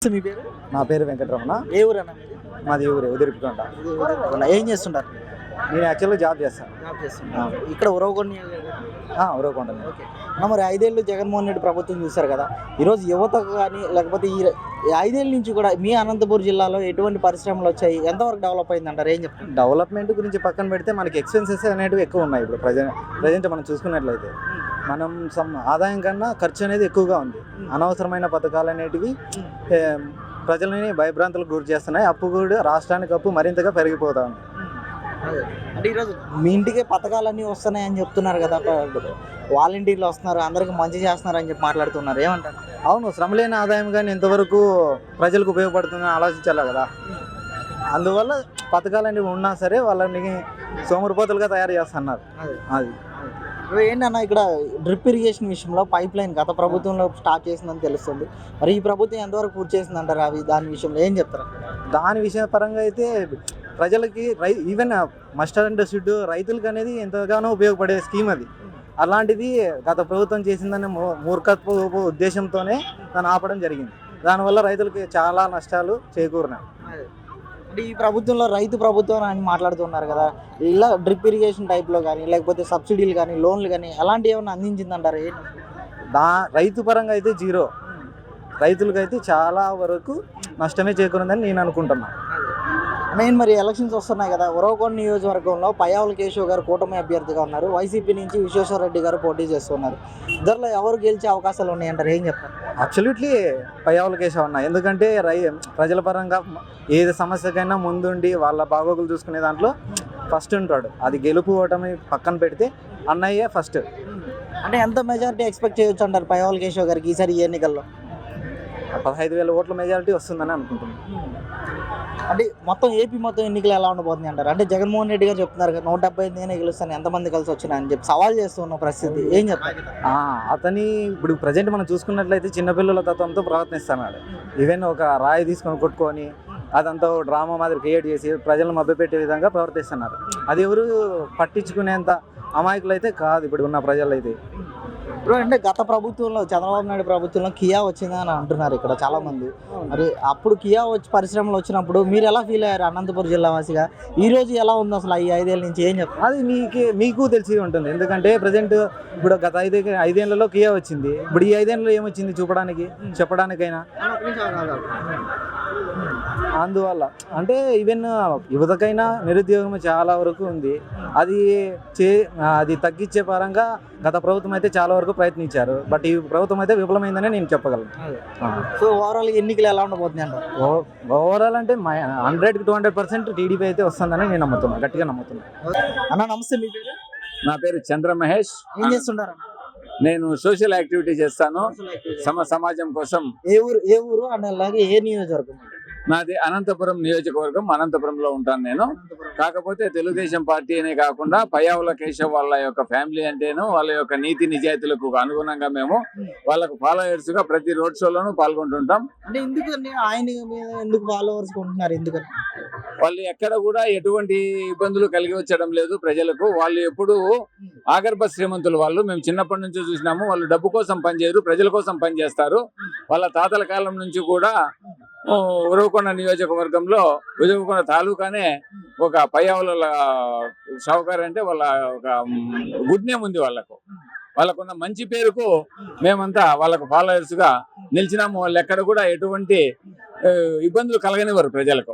మీ పేరు? నా పేరు వెంకటరమణ. ఏ ఊరన్నా మీది? మాది ఊరే ఉదిరిపుకుంట. ఏం చేస్తుంటారు? నేను యాక్చువల్గా జాబ్ చేస్తాను. ఇక్కడ ఉరవకొండ. ఉరవకొండ. ఓకే. మరి 5 ఏళ్ళు జగన్మోహన్ రెడ్డి ప్రభుత్వం చూశారు కదా, ఈరోజు యువతకు కానీ లేకపోతే ఈ 5 ఏళ్ళ నుంచి కూడా మీ అనంతపురం జిల్లాలో ఎటువంటి పరిశ్రమలు వచ్చాయి, ఎంతవరకు డెవలప్ అయింది అంటారు? ఏం చెప్తారు? డెవలప్మెంట్ గురించి పక్కన పెడితే మనకి ఎక్స్పెన్సెస్ అనేవి ఎక్కువ ఉన్నాయి. ఇప్పుడు ప్రజెంట్ మనం చూసుకున్నట్లయితే మనం ఆదాయం కన్నా ఖర్చు అనేది ఎక్కువగా ఉంది. అనవసరమైన పథకాలు అనేటివి ప్రజలని భయభ్రాంతులకు గురి చేస్తున్నాయి. అప్పు కూడా రాష్ట్రానికి అప్పు మరింతగా పెరిగిపోతా ఉంది. అంటే ఈరోజు మీ ఇంటికే పథకాలన్నీ వస్తున్నాయి అని చెప్తున్నారు కదా, వాలంటీర్లు వస్తున్నారు, అందరికి మంచి చేస్తున్నారు అని చెప్పి మాట్లాడుతున్నారు, ఏమంటారు? అవును, శ్రమలేని ఆదాయం కానీ ఎంతవరకు ప్రజలకు ఉపయోగపడుతుందని ఆలోచించాలి కదా. అందువల్ల పథకాలు అనేవి ఉన్నా సరే వాళ్ళని సోమరిపోతులుగా తయారు చేస్తున్నారు. అది ఏంటన్నా ఇక్కడ డ్రిప్ ఇరిగేషన్ విషయంలో పైప్ లైన్ గత ప్రభుత్వంలో స్టార్ట్ చేసిందని తెలుస్తుంది. మరి ఈ ప్రభుత్వం ఎంతవరకు పూర్తి చేసింది అంటారు? దాని విషయంలో ఏం చెప్తారు? దాని విషయ పరంగా అయితే ప్రజలకి ఈవెన్ మస్టర్డ్ అండ్ షుడ్ రైతులకు అనేది ఎంతగానో ఉపయోగపడే స్కీమ్ అది. అలాంటిది గత ప్రభుత్వం చేసిందనే మూర్ఖత్వ ఉద్దేశంతోనే దాన్ని ఆపడం జరిగింది. దానివల్ల రైతులకి చాలా నష్టాలు చేకూరినాయి. అంటే ఈ ప్రభుత్వంలో రైతు ప్రభుత్వం అని మాట్లాడుతున్నారు కదా, ఇలా డ్రిప్ ఇరిగేషన్ టైప్లో కానీ లేకపోతే సబ్సిడీలు కానీ లోన్లు కానీ అలాంటివి ఏమైనా అందించిందంటారు? రైతు పరంగా అయితే జీరో. రైతులకైతే చాలా వరకు నష్టమే చేకూరిందని నేను అనుకుంటున్నాను. మెయిన్ మరి ఎలక్షన్స్ వస్తున్నాయి కదా, ఉరవకొండ నియోజకవర్గంలో పయ్యావుల కేశవ్ గారు కూటమి అభ్యర్థిగా ఉన్నారు, వైసీపీ నుంచి విశ్వేశ్వర రెడ్డి గారు పోటీ చేస్తున్నారు. ఇద్దరిలో ఎవరు గెలిచే అవకాశాలు ఉన్నాయంటారు? ఏం చెప్తారు? అబ్సల్యూట్లీ పయ్యావుల కేశవ్ అన్న. ఎందుకంటే ప్రజల పరంగా ఏది సమస్యకైనా ముందుండి వాళ్ళ బాగోగులు చూసుకునే దాంట్లో ఫస్ట్ ఉంటాడు. అది గెలుపు ఓటమి పక్కన పెడితే అన్నయ్యే ఫస్ట్. అంటే ఎంత మెజారిటీ ఎక్స్పెక్ట్ చేయొచ్చు అంటారు పయ్యావుల కేశవ్ గారికి ఈసారి ఈ ఎన్నికల్లో? 15,000 ఓట్ల మెజారిటీ వస్తుందని అనుకుంటున్నాను. అంటే మొత్తం ఏపీ మొత్తం ఎన్నికలు ఎలా ఉండబోతుంది అంటారు? అంటే జగన్మోహన్ రెడ్డి గారు చెప్తున్నారు కదా, 175 నేనే గెలుస్తాను, ఎంతమంది కలిసి వచ్చినా అని చెప్పి సవాల్ చేస్తున్న పరిస్థితి, ఏం చెప్తారు? అతని ఇప్పుడు ప్రజెంట్ మనం చూసుకున్నట్లయితే చిన్నపిల్లల తత్వంతో ప్రవర్తిస్తున్నాడు. ఈవెన్ ఒక రాయి తీసుకొని కొట్టుకొని అదంతా డ్రామా మాదిరి క్రియేట్ చేసి ప్రజలను మభ్యపెట్టే విధంగా ప్రవర్తిస్తున్నారు. అది ఎవరు పట్టించుకునేంత అమాయకులు అయితే కాదు ఇప్పుడు ఉన్న ప్రజలు అయితే. అంటే గత ప్రభుత్వంలో చంద్రబాబు నాయుడు ప్రభుత్వంలో కియా వచ్చిందని అంటున్నారు ఇక్కడ చాలా మంది. మరి అప్పుడు కియా వచ్చి పరిశ్రమలు వచ్చినప్పుడు మీరు ఎలా ఫీల్ అయ్యారు అనంతపురం జిల్లా వాసిగా? ఈ రోజు ఎలా ఉంది అసలు ఈ 5 ఏళ్ళ నుంచి? ఏం చెప్తారు? అది మీకు తెలిసి ఉంటుంది. ఎందుకంటే ప్రజెంట్ ఇప్పుడు గత 5 ఏళ్లలో కియా వచ్చింది. ఇప్పుడు ఈ 5 ఏళ్ళలో ఏమొచ్చింది చెప్పడానికైనా. అందువల్ల అంటే ఈవెన్ యువతకైనా నిరుద్యోగం చాలా వరకు ఉంది. అది తగ్గించే పరంగా గత ప్రభుత్వం అయితే చాలా వరకు ప్రయత్నించారు. బట్ ఈ ప్రభుత్వం అయితే విఫలమైందని నేను చెప్పగలను. సో ఓవరాల్ ఎన్నికలు ఎలా ఉండబోతుంది అంటారు? ఓవరాల్ అంటే 100కి 200% టీడీపీ అయితే వస్తుందని నేను నమ్ముతున్నాను, గట్టిగా నమ్ముతున్నాను. అన్న నమస్తే, మీ పేరు? నా పేరు చంద్ర మహేష్. ఏం చేస్తుంటారు? నేను సోషల్ యాక్టివిటీ చేస్తాను సమాజం కోసం. ఏ ఊరు అండ్ అలాగే ఏ నియోజకవర్గం? నాది అనంతపురం నియోజకవర్గం, అనంతపురంలో ఉంటాను నేను. కాకపోతే తెలుగుదేశం పార్టీ అనే కాకుండా పయ్యావుల కేశవ్ వాళ్ళ యొక్క ఫ్యామిలీ అంటేను వాళ్ళ యొక్క నీతి నిజాయితీలకు అనుగుణంగా మేము వాళ్ళకు ఫాలోవర్స్ గా ప్రతి రోడ్ షోలోనూ పాల్గొంటుంటాం. అంటే ఎందుకండి ఆయన ఎందుకు ఫాలోవర్స్ కొంటున్నారు? ఎందుకని? వాళ్ళు ఎక్కడ కూడా ఎటువంటి ఇబ్బందులు కలిగి వచ్చడం లేదు ప్రజలకు. వాళ్ళు ఎప్పుడు ఆగర్భ శ్రీమంతులు. వాళ్ళు మేము చిన్నప్పటి నుంచి చూసినాము. వాళ్ళు డబ్బు కోసం పనిచేయరు, ప్రజల కోసం పనిచేస్తారు. వాళ్ళ తాతల కాలం నుంచి కూడా ఉరవకొండ నియోజకవర్గంలో ఉరవకొండ తాలూకానే ఒక పయ్యావుల షావుకారు అంటే వాళ్ళ ఒక గుడ్ నేమ్ ఉంది. వాళ్ళకున్న మంచి పేరుకు మేమంతా వాళ్ళకు ఫాలోవర్స్ గా నిలిచినాము. వాళ్ళు ఎక్కడ కూడా ఎటువంటి ఇబ్బందులు కలగనివారు ప్రజలకు.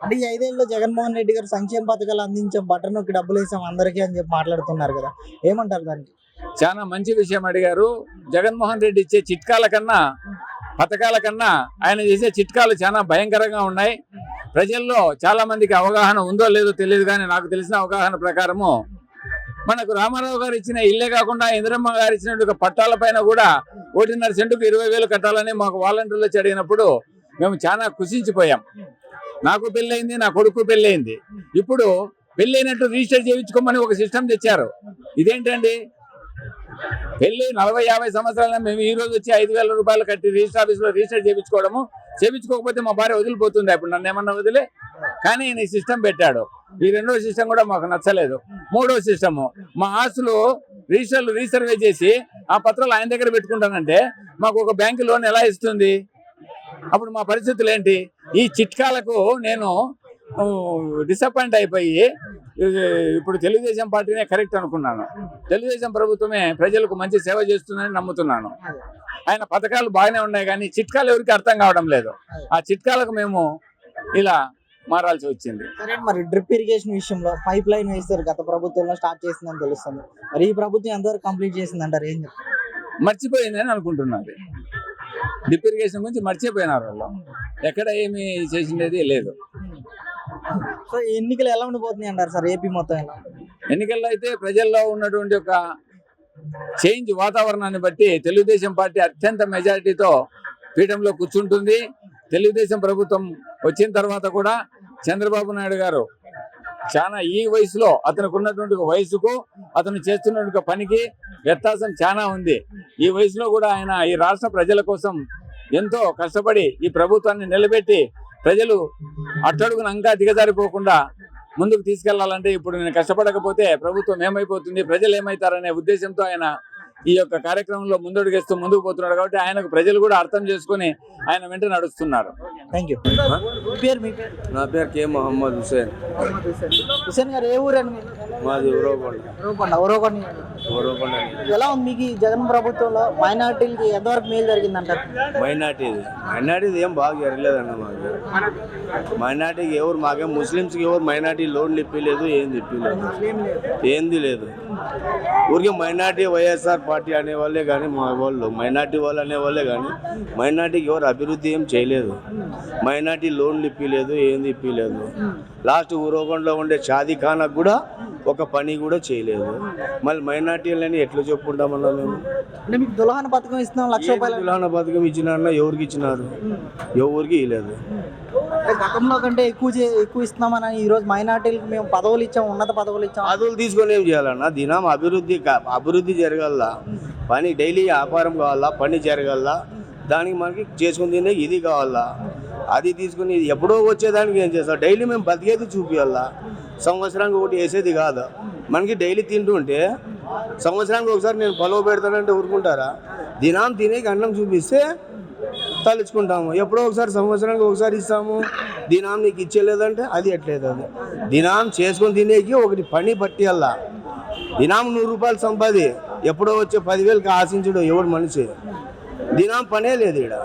అంటే ఈ 5 ఏళ్ళలో జగన్మోహన్ రెడ్డి గారు సంక్షేమ పథకాలు అందించాం, బటన్ నొక్కి డబ్బులు వేసాం అందరికీ అని చెప్పి మాట్లాడుతున్నారు కదా, ఏమంటారు దానికి? చాలా మంచి విషయం అడిగారు. జగన్మోహన్ రెడ్డి ఇచ్చే చిట్కాల కన్నా పథకాల కన్నా ఆయన చేసే చిట్కాలు చాలా భయంకరంగా ఉన్నాయి. ప్రజల్లో చాలా మందికి అవగాహన ఉందో లేదో తెలియదు, కానీ నాకు తెలిసిన అవగాహన ప్రకారము మనకు రామారావు గారు ఇచ్చిన ఇల్లే కాకుండా ఇందిరమ్మ గారు ఇచ్చినట్టు పట్టాల పైన కూడా 1.5 సెంటుకు 20,000 కట్టాలని మాకు వాలంటీర్లు వచ్చి అడిగినప్పుడు మేము చాలా కుషించిపోయాం. నాకు పెళ్ళయింది, నా కొడుకు పెళ్ళయింది. ఇప్పుడు పెళ్ళైనట్టు రిజిస్టర్ చేయించుకోమని ఒక సిస్టమ్ తెచ్చారు. ఇదేంటండి? పెళ్లి 40-50 సంవత్సరాల మేము ఈ రోజు వచ్చి 5,000 రూపాయలు కట్టి రిజిస్టర్ ఆఫీస్లో రిజిస్టర్ చేయించుకోవడము. చేయించుకోకపోతే మా భార్య వదిలిపోతుంది. అప్పుడు నన్ను ఏమన్నా వదిలే. కానీ ఈ సిస్టమ్ పెట్టాడు. ఈ రెండో సిస్టమ్ కూడా మాకు నచ్చలేదు. మూడో సిస్టమ్, మా ఆస్తులు రీసర్వే చేసి ఆ పత్రాలు ఆయన దగ్గర పెట్టుకుంటానంటే మాకు ఒక బ్యాంకు లోన్ ఎలా ఇస్తుంది? అప్పుడు మా పరిస్థితులు ఏంటి? ఈ చిట్కాలకు నేను డిసప్పాయింట్ అయిపోయి ఇప్పుడు తెలుగుదేశం పార్టీనే కరెక్ట్ అనుకున్నాను. తెలుగుదేశం ప్రభుత్వమే ప్రజలకు మంచి సేవ చేస్తుందని నమ్ముతున్నాను. ఆయన పథకాలు బాగానే ఉన్నాయి, కానీ చిట్కాలు ఎవరికి అర్థం కావడం లేదు. ఆ చిట్కాలకు మేము ఇలా మారాల్సి వచ్చింది. సరే, మరి డ్రిప్ ఇరిగేషన్ విషయంలో పైప్ లైన్ వేస్తారు, గత ప్రభుత్వంలో స్టార్ట్ చేసిందని తెలుస్తుంది. మరి ఈ ప్రభుత్వం ఎంతవరకు కంప్లీట్ చేసింది అంటారు? ఏం చెప్తారు? మర్చిపోయిందని అనుకుంటున్నది. డ్రిప్ ఇరిగేషన్ గురించి మర్చిపోయినారు వాళ్ళు. ఎక్కడ ఏమి చేసిండేది లేదు. సో ఎన్నికలు ఎలా ఉండిపోతున్నాయి అంటారు సార్ ఏపీ మొత్తం? ఎలా ఎన్నికల్లో అయితే ప్రజల్లో ఉన్నటువంటి ఒక చేంజ్ వాతావరణాన్ని బట్టి తెలుగుదేశం పార్టీ అత్యంత మెజారిటీతో పీఠంలో కూర్చుంటుంది. తెలుగుదేశం ప్రభుత్వం వచ్చిన తర్వాత కూడా చంద్రబాబు నాయుడు గారు చాలా ఈ వయసులో అతనికి ఉన్నటువంటి వయసుకు అతను చేస్తున్నటువంటి పనికి వ్యత్యాసం చాలా ఉంది. ఈ వయసులో కూడా ఆయన ఈ రాష్ట్ర ప్రజల కోసం ఎంతో కష్టపడి ఈ ప్రభుత్వాన్ని నిలబెట్టి ప్రజలు అట్టడుగున ఇంకా దిగజారిపోకుండా ముందుకు తీసుకెళ్లాలంటే ఇప్పుడు నేను కష్టపడకపోతే ప్రభుత్వం ఏమైపోతుంది, ప్రజలు ఏమవుతారనే ఉద్దేశంతో ఆయన ఈ యొక్క కార్యక్రమంలో ముందుకు పోతున్నాడు. కాబట్టి ఆయనకు ప్రజలు కూడా అర్థం చేసుకుని ఆయన వెంట నడుస్తున్నారు. Thank you. మీ పేరు? నా పేరు కే మొహమ్మద్ హుసేన్. హుసేన్ గారు ఏ ఊరండి మీరు? మాది ఉరవకొండ. ఎలా ఉంది మీకు ఈ జగన్ ప్రభుత్వంలో మైనార్టీలకి ఎంతవరకు మేలు జరిగిందంటారు? మైనార్టీది ఏం బాగా జరగలేదన్న మాకు. మైనార్టీకి ఎవరు మాకేం ముస్లిమ్స్కి ఎవరు మైనార్టీ లోన్లు ఇప్పలేదు, ఏంది లేదు. ఊరికే మైనార్టీ వైఎస్ఆర్ పార్టీ అనేవాళ్ళే కానీ మా వాళ్ళు మైనార్టీ వాళ్ళు అనేవాళ్ళే కానీ మైనార్టీకి ఎవరు అభివృద్ధి ఏం చేయలేదు. మైనార్టీ లోన్లు ఇప్పలేదు, ఏంది ఇప్పలేదు. లాస్ట్ ఉరవకొండలో ఉండే షాదీఖానాకు కూడా ఒక పని కూడా చేయలేదు. మళ్ళీ మైనార్టీలని ఎట్లా చెప్పుకుంటామన్నా మేము? అంటే మీకు దుల్హన్ పథకం ఇస్తున్నాం, 1,00,000 రూపాయలు. దుల్హన్ పథకం ఇచ్చినారన్నా ఎవరికి ఇచ్చినారు? ఎవరికి ఇవ్వలేదు. గతంలో కంటే ఎక్కువ ఇస్తున్నామని ఈ రోజు మైనార్టీలకు మేము పదవులు ఇచ్చాం, ఉన్నత పదవులు ఇచ్చాం. పదవులు తీసుకొని ఏం చేయాలన్నా? దినం అభివృద్ధి జరగాల, పని డైలీ వ్యాపారం కావాలా, పని జరగాల, దానికి మనకి చేసుకుని తినే ఇది కావాలా. అది తీసుకుని ఎప్పుడో వచ్చేదానికి ఏం చేస్తాం? డైలీ మేము బతికేది చూపించాలా. సంవత్సరానికి ఒకటి వేసేది కాదు. మనకి డైలీ తింటుంటే సంవత్సరానికి ఒకసారి నేను పొలవ పెడతానంటే ఊరుకుంటారా? దినం తినేకి అన్నం చూపిస్తే తలుచుకుంటాము. ఎప్పుడో ఒకసారి సంవత్సరానికి ఒకసారి ఇస్తాము. దినం నీకు ఇచ్చేలేదంటే అది ఎట్లేదు. అది దినం చేసుకొని తినేకి ఒకటి పని పట్టియల్లా. దినం 100 రూపాయలు సంపాది ఎప్పుడో వచ్చే 10,000కి ఆశించడు ఎవడు మనిషి. దినం పనే లేదు ఇక్కడ.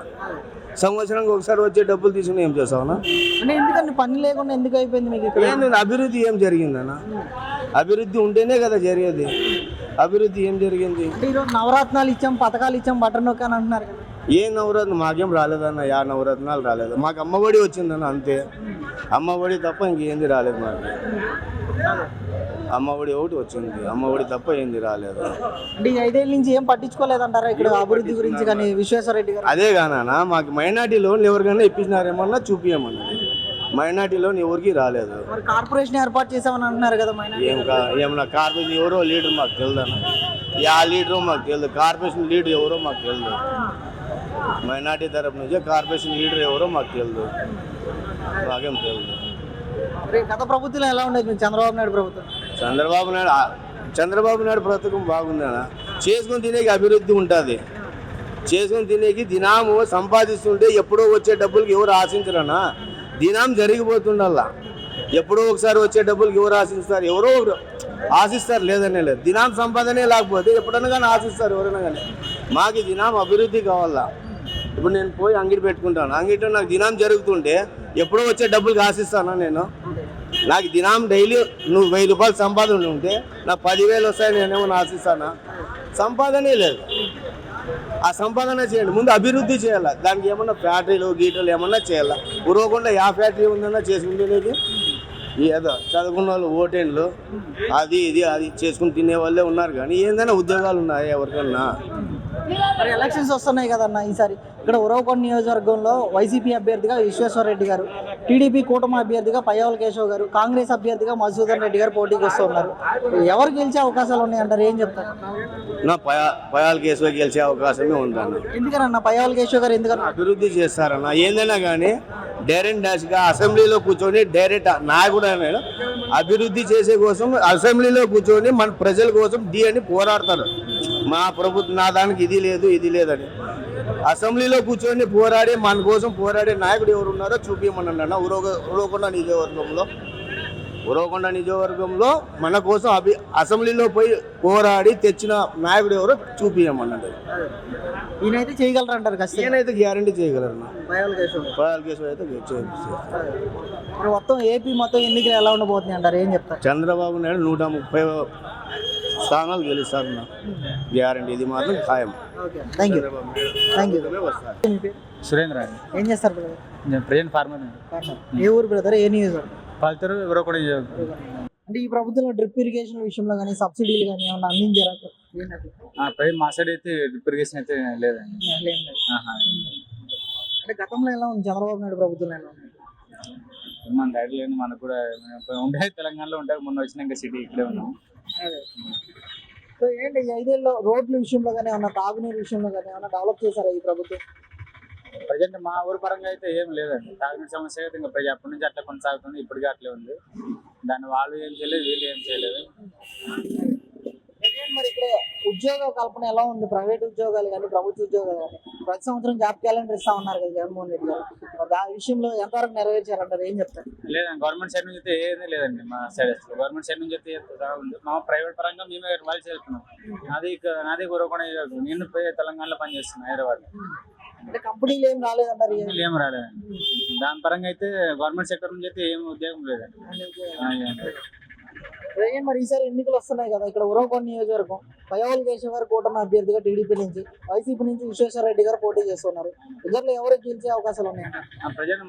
సంవత్సరానికి ఒకసారి వచ్చే డబ్బులు తీసుకుని ఏం చేస్తావన్నా? అంటే ఎందుకంటే పని లేకుండా ఎందుకు అయిపోయింది మీకు ఇక్కడ? ఏంటంటే అభివృద్ధి ఏం జరిగిందన్నా? అభివృద్ధి ఉంటేనే కదా జరిగేది. అభివృద్ధి ఏం జరిగింది? అంటే ఈరోజు నవరత్నాలు ఇచ్చాం, పథకాలు ఇచ్చాం, బటన్ నొక్కి అని అంటున్నారు కదా. ఏ నవరత్నం? మాకేం రాలేదన్న. నవరత్నాలు రాలేదు. మాకు అమ్మఒడి వచ్చిందన్న, అంతే. అమ్మఒడి తప్ప ఇంకేంది రాలేదు మాకు. అమ్మఒడి ఒకటి వచ్చింది, అమ్మఒడి తప్ప ఏంది రాలేదు. అంటే 5 ఏళ్ళ నుంచి ఏం పట్టించుకోలేదంటారా ఇక్కడ అభివృద్ధి గురించి? కానీ విశ్వేశ్వరరెడ్డి గారు అదే కానా మాకు మైనార్టీ లోన్లు ఎవరికైనా ఇప్పించినారేమన్నా చూపించమన్నది. మైనార్టీ లోన్ ఎవరికి రాలేదు. మరి కార్పొరేషన్ ఏర్పాటు చేసామని అంటున్నారు కదా. ఏమన్నా కార్పొరేషన్ ఎవరో లీడర్ మాకు తెలియదన్న. లీడరో మాకు తెలియదు. కార్పొరేషన్ లీడర్ ఎవరో మాకు తెలియదు. మైనార్టీ తరపు నుంచే కార్పొరేషన్ లీడర్ ఎవరో మాకు తెలియదు. మాకేం తెలియదు. గత ప్రభుత్వం ఎలా ఉండేది మీకు? చంద్రబాబు నాయుడు ప్రభుత్వం బాగుందన్న. చేసుకుని తినేకి అభివృద్ధి ఉంటుంది. చేసుకుని తినేకి దినాము సంపాదిస్తుంటే ఎప్పుడో వచ్చే డబ్బులకి ఎవరు ఆశించరన్నా. దినం జరిగిపోతుండల్లా. ఎప్పుడో ఒకసారి వచ్చే డబ్బులకి ఎవరు ఆశిస్తారు? ఎవరో ఆశిస్తారు, లేదనే లేదు. దినం సంపాదనే లేకపోతే ఎప్పుడైనా కానీ ఆశిస్తారు ఎవరైనా కానీ. మాకు దినం అభివృద్ధి కావాలా. ఇప్పుడు నేను పోయి అంగిడి పెట్టుకుంటాను. అంగిట్లో నాకు దినం జరుగుతుంటే ఎప్పుడో వచ్చే డబ్బులకి ఆశిస్తానా నేను? నాకు దినం డైలీ నువ్వు 1000 రూపాయలు సంపాదన ఉంటే నాకు 10,000 వస్తాయి, నేనేమన్నా ఆశిస్తానా? సంపాదనే లేదు. ఆ సంపాదన చేయండి, ముందు అభివృద్ధి చేయాలి. దానికి ఏమన్నా ఫ్యాక్టరీలు గీటలు ఏమన్నా చేయాలి. ఉరవకుండా ఫ్యాక్టరీ ఉందన్నా చేసుకుంటేనేది ఏదో చదువుకున్న వాళ్ళు ఓటేళ్ళు అది చేసుకుని తినే వాళ్ళే ఉన్నారు. కానీ ఏందైనా ఉద్యోగాలు ఉన్నాయి ఎవరికన్నా? మరి ఎలక్షన్స్ వస్తున్నాయి కదన్న. ఈసారి ఇక్కడ ఉరవకొండ నియోజకవర్గంలో వైసీపీ అభ్యర్థిగా విశ్వేశ్వరరెడ్డి గారు, టీడీపీ కూటమి అభ్యర్థిగా పయ్యావుల కేశవ్ గారు, కాంగ్రెస్ అభ్యర్థిగా మధుసూదన్ రెడ్డి గారు పోటీకి వస్తున్నారు. ఎవరు గెలిచే అవకాశాలు ఉన్నాయంటారు? ఏం చెప్తారు? నా పయ్యావుల కేశవ్ గెలిచే అవకాశమే ఉందన్న. ఎందుకన్నా పయ్యావుల కేశవ్ గారు? ఎందుకన్నా? అభివృద్ధి చేస్తారన్న. ఏందైనా కానీ డైరెక్ట్ డాష్గా అసెంబ్లీలో కూర్చొని డైరెక్ట్ నాయకుడు అనేది అభివృద్ధి చేసే కోసం అసెంబ్లీలో కూర్చొని మన ప్రజల కోసం అని పోరాడతారు. మా ప్రభుత్వం నా దానికి ఇది లేదని అసెంబ్లీలో కూర్చొని పోరాడి మన కోసం పోరాడే నాయకుడు ఎవరు ఉన్నారో చూపించమనండి అన్న. ఉరవకొండ నియోజకవర్గంలో మన కోసం అసెంబ్లీలో పోయి పోరాడి తెచ్చిన నాయకుడు ఎవరో చూపించమనండి. ఈయనైతే చేయగలరు అంటారు ఖచ్చితంగా. నేనైతే గ్యారంటీ చేయగలరు. పయ్యావుల కేశవ్ పయాల కేసు అయితే చేస్తారు. మరి మొత్తం ఏపీ మొత్తం ఎన్నికలు ఎలా ఉండబోతున్నాయి అంటారు, ఏం చెప్తారు? చంద్రబాబు నాయుడు 130 స్థానాలు గెలుస్తారు. గ్యారంటీ ఇది మాత్రం ఖాయం. Okay, thank you. మీ పేరు? సురేంద్ర అండి. ఏం చేస్తారు బ్రదర్? నేను ప్రజెంట్ ఫార్మర్ అండి. ఏ ఊరు బ్రదర్, ఏ నియోజకవర్గం? పలుతూరు ఎవరో కూడా అంటే ఈ ప్రభుత్వంలో డ్రిప్ ఇరిగేషన్ విషయంలో కానీ సబ్సిడీలు కానీ ఏమన్నా అందించారా? ప్రజెంట్ మా సైడ్ అయితే డ్రిప్ ఇరిగేషన్ అయితే లేదండి. ఏం లేదు. అంటే గతంలో ఎలా ఉంది చంద్రబాబు నాయుడు ప్రభుత్వం ఎలా ఉంది? మన సైడ్ లేదు, మనకు కూడా ఉండే తెలంగాణలో ఉంటాయి. మొన్న వచ్చినాక సిటీ ఇక్కడే ఉన్నాం. అదే. సో ఏంటి ఈ 5 ఏళ్ళలో రోడ్ల విషయంలో కానీ ఏమన్నా తాగునీరు విషయంలో కానీ ఏమన్నా డెవలప్ చేశారా ఈ ప్రభుత్వం? ప్రజెంట్ మా ఊరు పరంగా అయితే ఏం లేదండి. తాగునీటి సమస్య అయితే ఇంకా ప్రజలు అప్పటి నుంచి అట్లా కొనసాగుతుంది. ఇప్పటికీ అట్లే ఉంది. దాన్ని వాళ్ళు ఏం చేయలేదు, వీళ్ళు ఏం చేయలేదు. మరి ఇక్కడ ఉద్యోగ కల్పన ఎలా ఉంది? ప్రైవేట్ ఉద్యోగాలు కానీ ప్రభుత్వ ఉద్యోగాలు కానీ ప్రతి సంవత్సరం జాబ్ క్యాలెండర్ ఇస్తా ఉన్నారు కదా జగన్మోహన్ రెడ్డి గారు. దాని విషయంలో ఎంతవరకు నెరవేర్చారంటారు, ఏం చెప్తారు? లేదండి, గవర్నమెంట్ సైడ్ నుంచి అయితే ఏమీ లేదండి. మా సైడ్ అసలు గవర్నమెంట్ సైడ్ నుంచి అయితే ఉంది. మా ప్రైవేట్ పరంగా మేమే వాళ్ళు చేస్తున్నాం. నాది కూడా నేను పోయి తెలంగాణలో పనిచేస్తున్నాను, హైదరాబాద్. అంటే కంపెనీలు ఏం రాలేదంటారు? ఏం రాలేదండి. దాని పరంగా అయితే గవర్నమెంట్ సెక్టర్ నుంచి అయితే ఏం ఉద్యోగం లేదండి. మరి ఈసారి ఎన్నికలు వస్తున్నాయి కదా, ఇక్కడ ఉరవకొండ నియోజకవర్గం పయ్యావుల కేశవ్ గారు కూటమి అభ్యర్థిగా టీడీపీ నుంచి, వైసీపీ నుంచి విశ్వేశ్వర రెడ్డి గారు పోటీ చేస్తున్నారు. ఇద్దరు ఎవరు గెలిచే అవకాశాలు ఉన్నాయి? ప్రజెంట్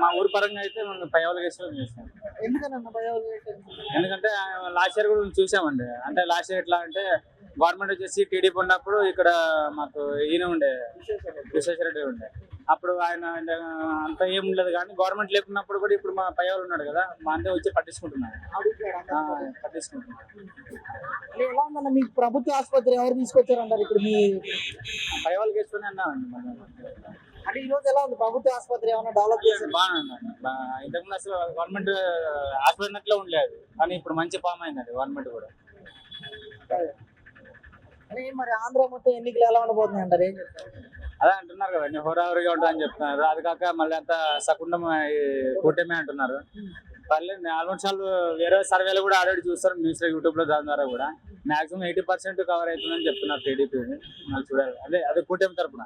మా ఊరు పరంగా అయితే మనం పయ్యావుల కేశవ్ చేస్తాం. ఎందుకన్నా పయ్యావుల కేశవ్? ఎందుకంటే లాస్ట్ ఇయర్ కూడా చూసామండి. అంటే లాస్ట్ ఇయర్ ఎట్లా అంటే గవర్నమెంట్ వచ్చేసి టీడీపీ ఉన్నప్పుడు ఇక్కడ మాకు ఈయన ఉండే విశ్వేశ్వర రెడ్డి ఉండే. అప్పుడు ఆయన అంత ఏం ఉండదు. కానీ గవర్నమెంట్ లేకున్నప్పుడు కూడా ఇప్పుడు మా పయ్యావులు ఉన్నాడు కదా, మా అంతే వచ్చి పట్టించుకుంటున్నాడు. ఎలా ఉందన్న మీకు ప్రభుత్వ ఆసుపత్రి ఎవరు తీసుకొచ్చారంటారు ఇక్కడ? మీ పయ్యావులు కేసుకొని అన్నామండి. అంటే ఈ రోజు ఎలా ఉంది ప్రభుత్వ ఆసుపత్రి, ఏమైనా డెవలప్ చేశారు? బాగుందండి. ఇంతకుముందు అసలు గవర్నమెంట్ హాస్పిటల్ అట్లా ఉండలేదు, కానీ ఇప్పుడు మంచి ఫామ్ అయిందండి గవర్నమెంట్ కూడా. అని మరి ఆంధ్ర మొత్తం ఎన్నికలు ఎలా ఉండబోతున్నాయి అంటారు, ఏం చెప్తారు? అదే అంటున్నారు కదండి, హోరాహోరీగా ఉంటుందని చెప్తున్నారు. అది కాక మళ్ళీ అంతా సకుండం కూటమి అంటున్నారు. పర్లేదు, ఆల్మోస్ట్ వాళ్ళు వేరే సర్వేలు కూడా ఆల్రెడీ చూస్తారు న్యూస్ లో, యూట్యూబ్ లో. దాని ద్వారా కూడా మాక్సిమం 80% కవర్ అవుతుందని చెప్తున్నారు టీడీపీ. మళ్ళీ చూడాలి, అదే కూటమి తరఫున.